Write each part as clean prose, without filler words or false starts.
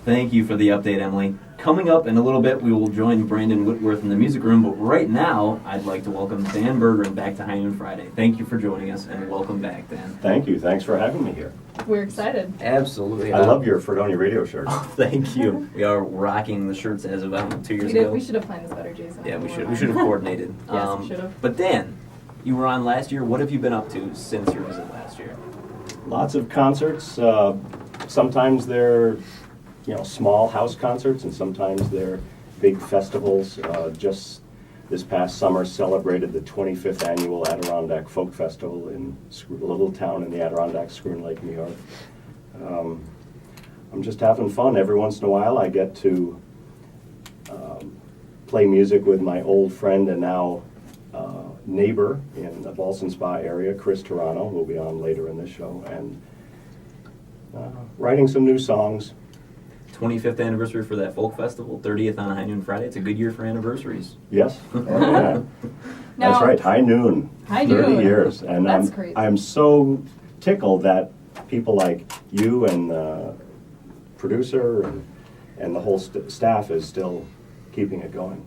Thank you for the update, Emily. Coming up in a little bit, we will join Brandon Whitworth in the music room, but right now, I'd like to welcome Dan Berggren back to High Noon Friday. Thank you for joining us, and welcome back, Dan. Thank you. Thanks for having me here. We're excited. Absolutely. I love your Fredonia radio shirt. Oh, thank you. We are rocking the shirts as of, I don't know, 2 years ago. We should have planned this better, Jason. Yeah, we should have coordinated. Yes, we should have. But Dan, you were on last year. What have you been up to since your visit last year? Lots of concerts. Sometimes they're small house concerts, and sometimes they're big festivals. Just this past summer celebrated the 25th annual Adirondack Folk Festival in a little town in the Adirondacks, Schroon Lake, New York. I'm just having fun. Every once in a while I get to play music with my old friend and now neighbor in the Ballston Spa area, Chris Toronto, who will be on later in this show, and writing some new songs. 25th anniversary for that folk festival, 30th on High Noon Friday. It's a good year for anniversaries. Yes. Oh, yeah. That's right. High Noon. 30 years. And That's crazy. I'm so tickled that people like you and the producer and the whole staff is still keeping it going.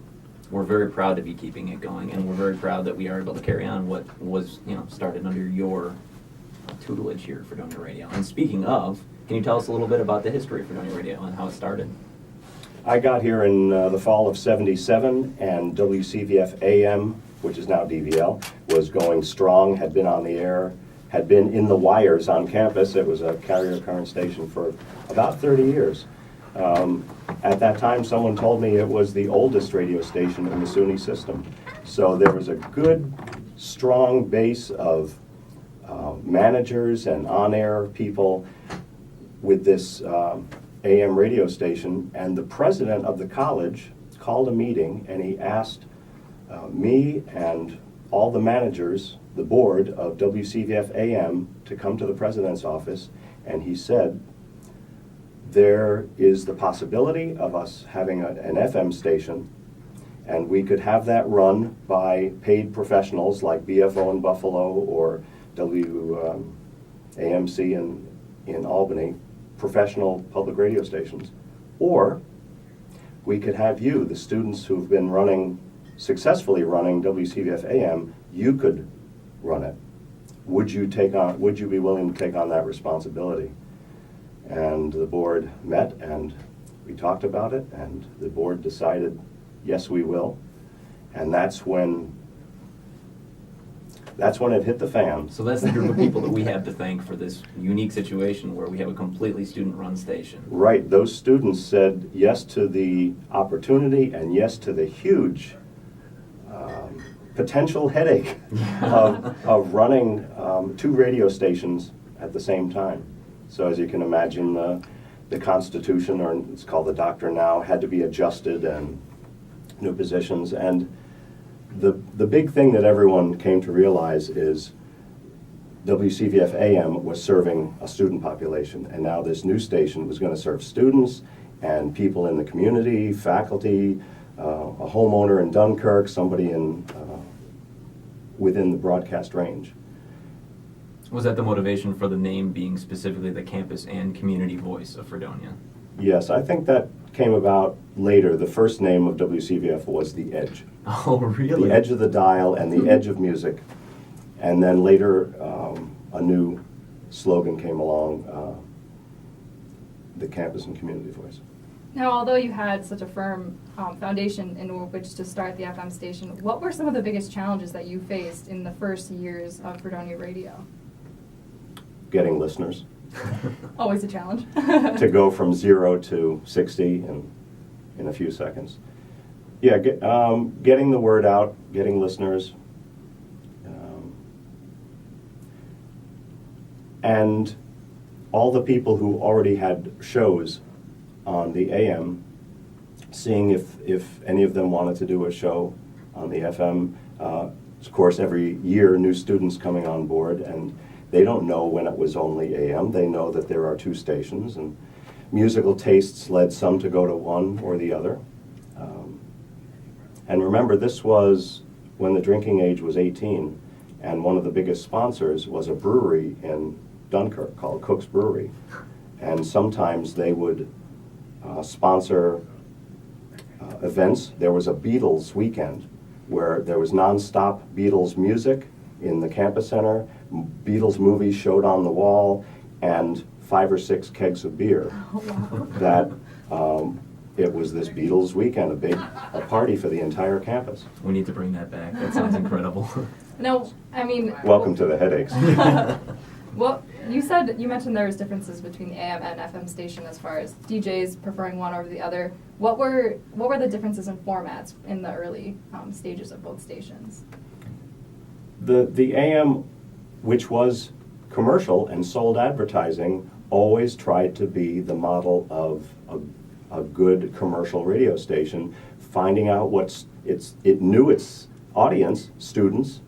We're very proud to be keeping it going, and we're very proud that we are able to carry on what was started under your tutelage here at Fredonia Radio. And speaking of, can you tell us a little bit about the history of Fredonia Radio and how it started? I got here in the fall of '77, and WCVF AM, which is now DVL, was going strong, had been on the air, had been in the wires on campus. It was a carrier current station for about 30 years. At that time, someone told me it was the oldest radio station in the SUNY system. So there was a good, strong base of managers and on-air people with this AM radio station, and the president of the college called a meeting and he asked me and all the managers, the board of WCVF AM, to come to the president's office, and he said, there is the possibility of us having an FM station, and we could have that run by paid professionals like BFO in Buffalo or WAMC in Albany, professional public radio stations. Or we could have you, the students who've been successfully running WCVF AM, you could run it. Would you be willing to take on that responsibility? And the board met and we talked about it, and the board decided, yes, we will. And that's when it hit the fan. So that's the group of people that we have to thank for this unique situation where we have a completely student-run station. Right. Those students said yes to the opportunity and yes to the huge potential headache of running two radio stations at the same time. So as you can imagine, the Constitution, or it's called the Doctrine now, had to be adjusted and new positions. And the big thing that everyone came to realize is WCVF AM was serving a student population, and now this new station was going to serve students and people in the community, faculty, a homeowner in Dunkirk, somebody within the broadcast range. Was that the motivation for the name being specifically the campus and community voice of Fredonia? Yes, I think that came about later. The first name of WCVF was The Edge. Oh, really? The edge of the dial and the edge of music. And then later, a new slogan came along, the campus and community voice. Now, although you had such a firm foundation in which to start the FM station, what were some of the biggest challenges that you faced in the first years of Fredonia Radio? Getting listeners. Always a challenge. To go from 0 to 60 in a few seconds. Yeah, getting the word out, getting listeners, and all the people who already had shows on the AM, seeing if any of them wanted to do a show on the FM. Of course, every year new students coming on board, and they don't know when it was only AM. They know that there are two stations, and musical tastes led some to go to one or the other. And remember, this was when the drinking age was 18, and one of the biggest sponsors was a brewery in Dunkirk called Cook's Brewery. And sometimes they would sponsor events. There was a Beatles weekend where there was nonstop Beatles music in the campus center, Beatles movies showed on the wall, and 5 or 6 kegs of beer. Oh, wow. That it was this Beatles weekend, a party for the entire campus. We need to bring that back. That sounds incredible. No, I mean. Welcome to the headaches. Well, you mentioned there was differences between the AM and FM station as far as DJs preferring one over the other. What were the differences in formats in the early stages of both stations? The AM, which was commercial and sold advertising, always tried to be the model of a good commercial radio station, finding out it knew its audience, students,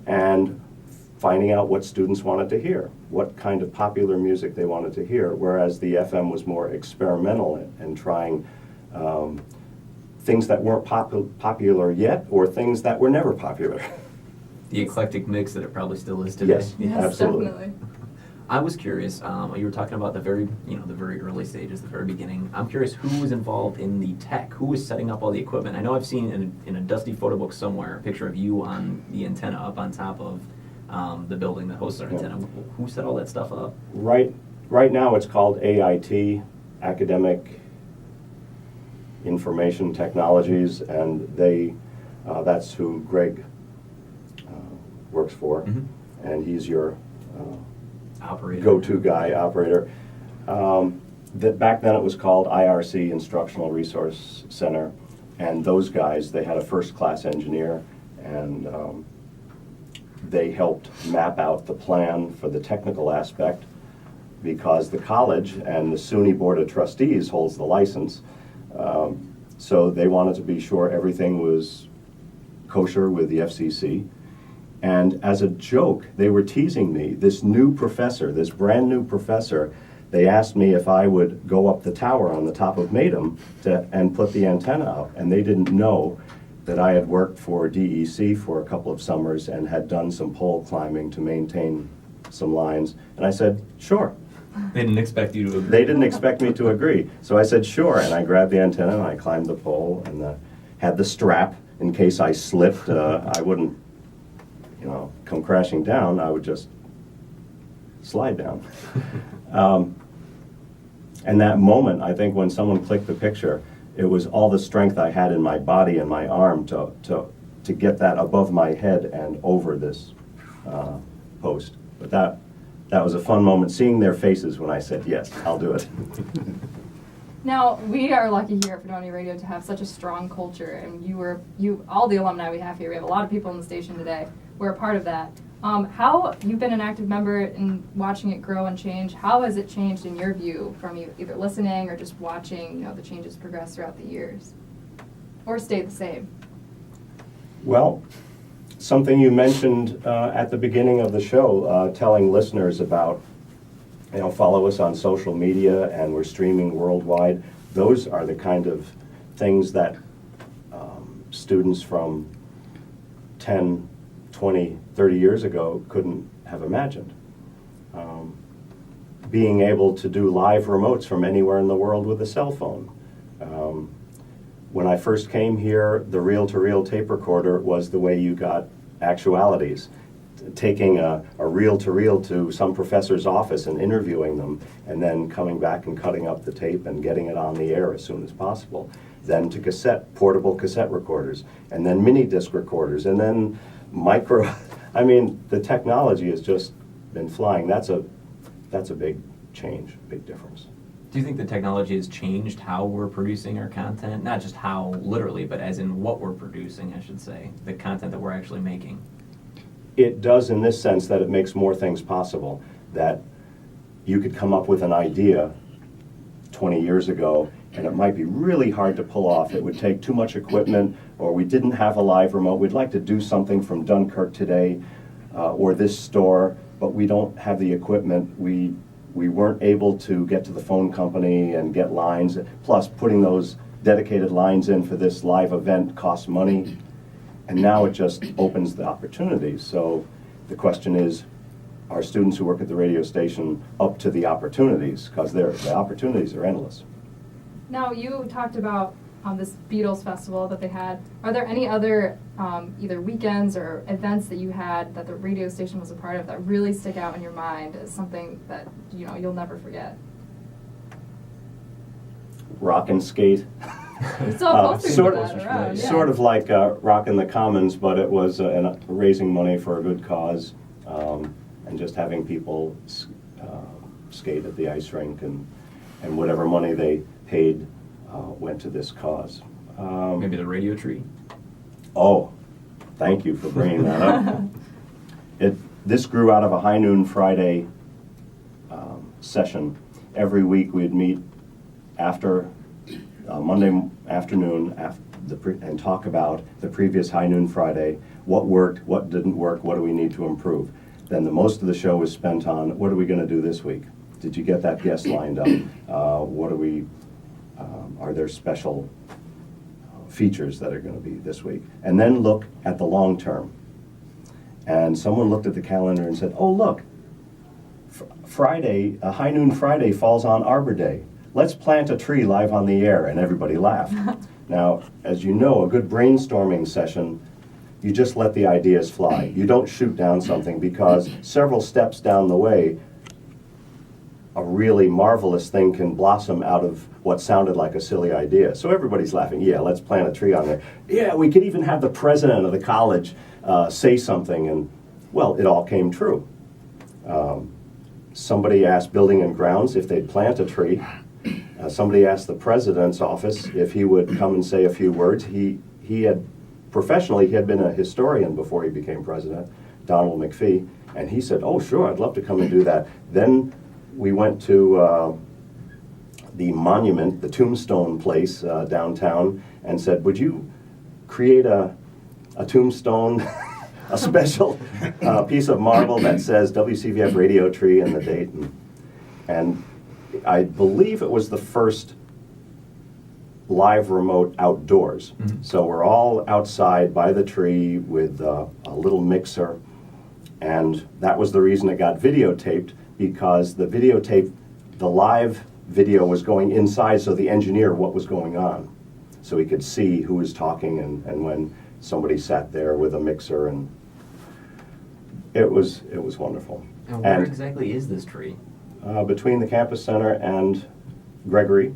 and finding out what students wanted to hear, what kind of popular music they wanted to hear, whereas the FM was more experimental and trying things that weren't popular yet, or things that were never popular. The eclectic mix that it probably still is today. Yes, Yes, absolutely. definitely. I was curious. You were talking about the very early stages, the very beginning. I'm curious who was involved in the tech. Who was setting up all the equipment? I know I've seen in a dusty photo book somewhere a picture of you on the antenna up on top of the building that hosts our antenna. Who set all that stuff up? Right now it's called AIT, Academic Information Technologies, and that's who Greg works for, and he's your Operator. go-to guy, operator. Back then it was called IRC, Instructional Resource Center, and those guys, they had a first-class engineer, and they helped map out the plan for the technical aspect, because the college and the SUNY Board of Trustees holds the license, so they wanted to be sure everything was kosher with the FCC. And as a joke, they were teasing me. This brand new professor, they asked me if I would go up the tower on the top of Maidum and put the antenna up. And they didn't know that I had worked for DEC for a couple of summers and had done some pole climbing to maintain some lines. And I said, sure. They didn't expect you to agree. They didn't expect me to agree. So I said, sure. And I grabbed the antenna and I climbed the pole and had the strap in case I slipped. I wouldn't come crashing down, I would just slide down. And that moment, I think when someone clicked the picture, it was all the strength I had in my body and my arm to get that above my head and over this post. But that was a fun moment, seeing their faces when I said, yes, I'll do it. Now, we are lucky here at Fredonia Radio to have such a strong culture, and all the alumni we have here, we have a lot of people in the station today. We're a part of that. How you've been an active member in watching it grow and change. How has it changed in your view from either listening or just watching the changes progress throughout the years, or stay the same? Well, something you mentioned at the beginning of the show, telling listeners about, follow us on social media and we're streaming worldwide. Those are the kind of things that students from 10, 20, 30 years ago couldn't have imagined. Being able to do live remotes from anywhere in the world with a cell phone. When I first came here, the reel-to-reel tape recorder was the way you got actualities. Taking a reel-to-reel to some professor's office and interviewing them, and then coming back and cutting up the tape and getting it on the air as soon as possible. Then to portable cassette recorders, and then mini disc recorders, and then micro. I mean, the technology has just been flying. That's a big change, big difference. Do you think the technology has changed how we're producing our content? Not just how literally, but as in what we're producing, I should say, the content that we're actually making. It does in this sense that it makes more things possible, that you could come up with an idea 20 years ago and it might be really hard to pull off. It would take too much equipment, or we didn't have a live remote. We'd like to do something from Dunkirk today or this store, but we don't have the equipment. We weren't able to get to the phone company and get lines. Plus, putting those dedicated lines in for this live event costs money. And now it just opens the opportunities. So the question is, are students who work at the radio station up to the opportunities? Because the opportunities are endless. Now, you talked about this Beatles festival that they had. Are there any other either weekends or events that you had that the radio station was a part of that really stick out in your mind as something that you'll never forget? Rock and skate. It's all posters sort for of- that around, yeah. Sort of like Rock in the Commons, but it was raising money for a good cause, and just having people skate at the ice rink, and whatever money they paid went to this cause. Maybe the radio tree. Oh, thank you for bringing that up. This grew out of a High Noon Friday session. Every week we'd meet after Monday afternoon and talk about the previous High Noon Friday, what worked, what didn't work, what do we need to improve. Then the most of the show was spent on what are we going to do this week? Did you get that guest lined up? Are there special features that are going to be this week? And then look at the long term. And someone looked at the calendar and said, oh look, Friday, High Noon Friday falls on Arbor Day. Let's plant a tree live on the air, and everybody laughed. Now, as you know, a good brainstorming session, you just let the ideas fly. You don't shoot down something, because several steps down the way, a really marvelous thing can blossom out of what sounded like a silly idea. So everybody's laughing. Yeah, let's plant a tree on there. Yeah, we could even have the president of the college say something, and well, it all came true. Somebody asked Building and Grounds if they'd plant a tree. Somebody asked the president's office if he would come and say a few words. He had been a historian before he became president, Donald McPhee, and he said, oh sure, I'd love to come and do that. Then we went to the monument, the tombstone place downtown, and said, would you create a tombstone, a special piece of marble that says WCVF Radio Tree and the date? And I believe it was the first live remote outdoors. Mm-hmm. So we're all outside by the tree with a little mixer, and that was the reason it got videotaped, because the live video was going inside, so the engineer what was going on, so he could see who was talking and when somebody sat there with a mixer, and it was wonderful. And where exactly is this tree? Between the campus center and Gregory,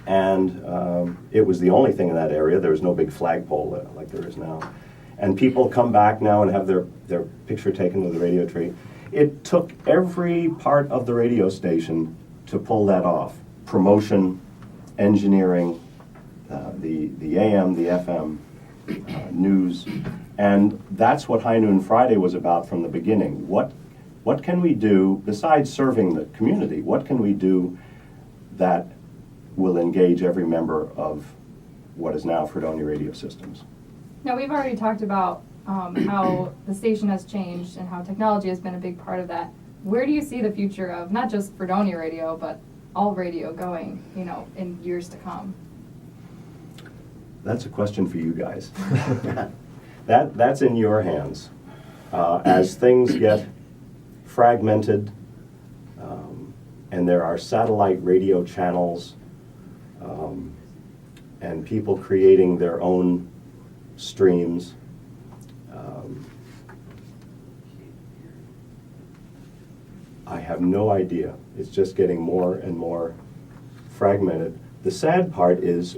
and it was the only thing in that area. There was no big flagpole like there is now, and people come back now and have their picture taken with the radio tree. It took every part of the radio station to pull that off. Promotion, engineering, the AM, the FM, news, and that's what High Noon Friday was about from the beginning. What can we do, besides serving the community, what can we do that will engage every member of what is now Fredonia Radio Systems? Now, we've already talked about how the station has changed and how technology has been a big part of that. Where do you see the future of not just Fredonia Radio, but all radio going, in years to come? That's a question for you guys. That's in your hands. As things get fragmented, and there are satellite radio channels, and people creating their own streams, I have no idea. It's just getting more and more fragmented. The sad part is,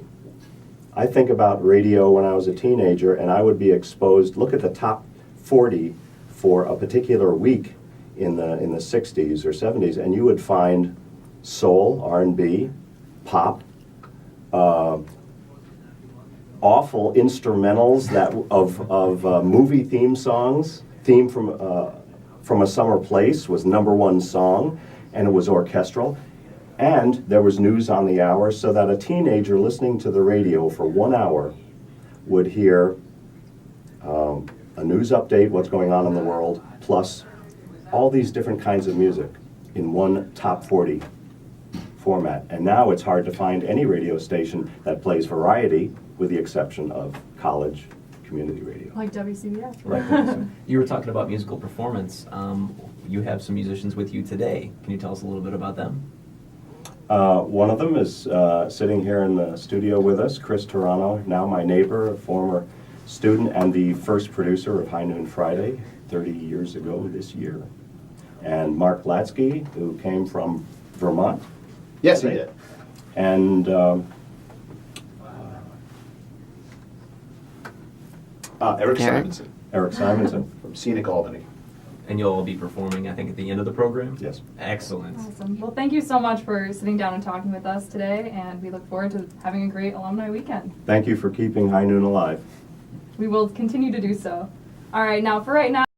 I think about radio when I was a teenager, and I would be exposed, look at the top 40 for a particular week in the 60s or 70s, and you would find soul, R&B, pop, awful instrumentals of movie theme songs. Theme from a Summer Place was #1 song, and it was orchestral. And there was news on the hour, so that a teenager listening to the radio for 1 hour would hear a news update, what's going on in the world, plus all these different kinds of music in one top 40 format. And now it's hard to find any radio station that plays variety, with the exception of college community radio. Like WCVF. Right. You were talking about musical performance. You have some musicians with you today. Can you tell us a little bit about them? One of them is sitting here in the studio with us, Chris Turano, now my neighbor, a former student and the first producer of High Noon Friday 30 years ago this year. And Mark Latsky, who came from Vermont. Yes, he did. And Eric Simonson Eric Simonson. from Scenic Albany. And you'll all be performing, I think, at the end of the program? Yes. Excellent. Awesome. Well, thank you so much for sitting down and talking with us today, and we look forward to having a great alumni weekend. Thank you for keeping High Noon alive. We will continue to do so. All right, now for right now.